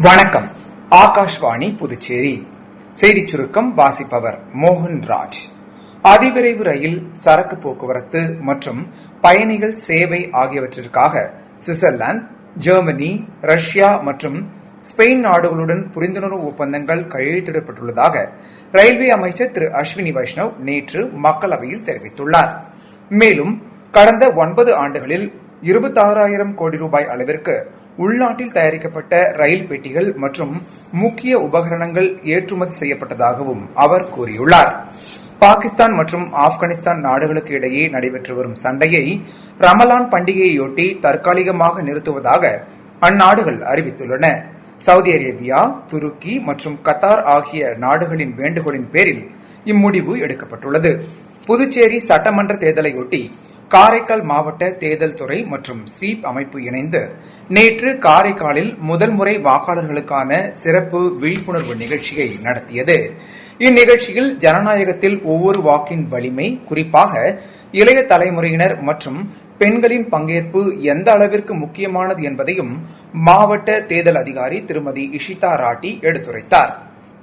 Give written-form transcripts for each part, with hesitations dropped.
வணக்கம். ஆகாஷ்வாணி புதுச்சேரி செய்திச் சுருக்கம் வாசிப்பவர் மோகன்ராஜ். அதிவிரைவு ரயில், சரக்கு போக்குவரத்து மற்றும் பயணிகள் சேவை ஆகியவற்றிற்காக சுவிட்சர்லாந்து, ஜெர்மனி, ரஷ்யா மற்றும் ஸ்பெயின் நாடுகளுடன் புரிந்துணர்வு ஒப்பந்தங்கள் கையெழுத்திடப்பட்டுள்ளதாக ரயில்வே அமைச்சர் திரு அஸ்வினி வைஷ்ணவ் நேற்று மக்களவையில் தெரிவித்துள்ளார். மேலும் கடந்த 9 ஆண்டுகளில் 26,000 கோடி ரூபாய் அளவிற்கு உள்நாட்டில் தயாரிக்கப்பட்ட ரயில் பெட்டிகள் மற்றும் முக்கிய உபகரணங்கள் ஏற்றுமதி செய்யப்பட்டதாகவும் அவர் கூறியுள்ளார். பாகிஸ்தான் மற்றும் ஆப்கானிஸ்தான் நாடுகளுக்கு இடையே நடைபெற்று வரும் சண்டையை ரமலான் பண்டிகையையொட்டி தற்காலிகமாக நிறுத்துவதாக அந்நாடுகள் அறிவித்துள்ளன. சவுதி அரேபியா, துருக்கி மற்றும் கத்தார் ஆகிய நாடுகளின் வேண்டுகோளின் பேரில் இம்முடிவு எடுக்கப்பட்டுள்ளது. புதுச்சேரி சட்டமன்ற தேர்தலையொட்டி காரைக்கால் மாவட்ட தேர்தல் துறை மற்றும் ஸ்வீப் அமைப்பு இணைந்து நேற்று காரைக்காலில் முதல் முறை வாக்காளர்களுக்கான சிறப்பு விழிப்புணர்வு நிகழ்ச்சியை நடத்தியது. இந்நிகழ்ச்சியில் ஜனநாயகத்தில் ஒவ்வொரு வாக்கின் வலிமை, குறிப்பாக இளைய தலைமுறையினர் மற்றும் பெண்களின் பங்கேற்பு எந்த அளவிற்கு முக்கியமானது என்பதையும் மாவட்ட தேர்தல் அதிகாரி திருமதி இஷிதா ராட்டி எடுத்துரைத்தார்.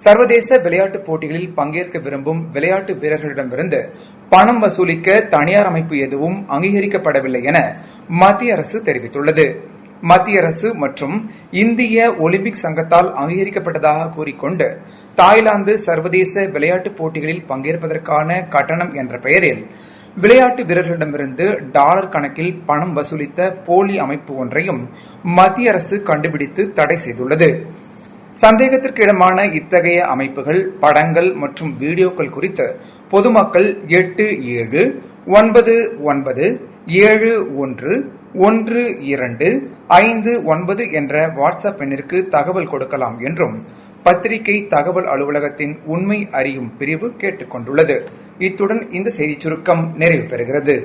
சர்வதேச விளையாட்டுப் போட்டிகளில் பங்கேற்க விரும்பும் விளையாட்டு வீரர்களிடமிருந்து பணம் வசூலிக்க தனியார் அமைப்பு எதுவும் அங்கீகரிக்கப்படவில்லை என மத்திய அரசு தெரிவித்துள்ளது. மத்திய அரசு மற்றும் இந்திய ஒலிம்பிக் சங்கத்தால் அங்கீகரிக்கப்பட்டதாக கூறிக்கொண்டு தாய்லாந்து சர்வதேச விளையாட்டுப் போட்டிகளில் பங்கேற்பதற்கான கட்டணம் என்ற பெயரில் விளையாட்டு வீரர்களிடமிருந்து டாலர் கணக்கில் பணம் வசூலித்த போலி அமைப்பு ஒன்றையும் மத்திய அரசு கண்டுபிடித்து தடை செய்துள்ளது. சந்தேகத்திற்கு இடமான இத்தகைய அமைப்புகள், படங்கள் மற்றும் வீடியோக்கள் குறித்து பொதுமக்கள் 8799711259 என்ற வாட்ஸ்அப் எண்ணிற்கு தகவல் கொடுக்கலாம் என்றும் பத்திரிகை தகவல் அலுவலகத்தின் உண்மை அறியும் பிரிவு கேட்டுக் கொண்டுள்ளது. இத்துடன் இந்த செய்திச் சுருக்கம் நிறைவு பெறுகிறது.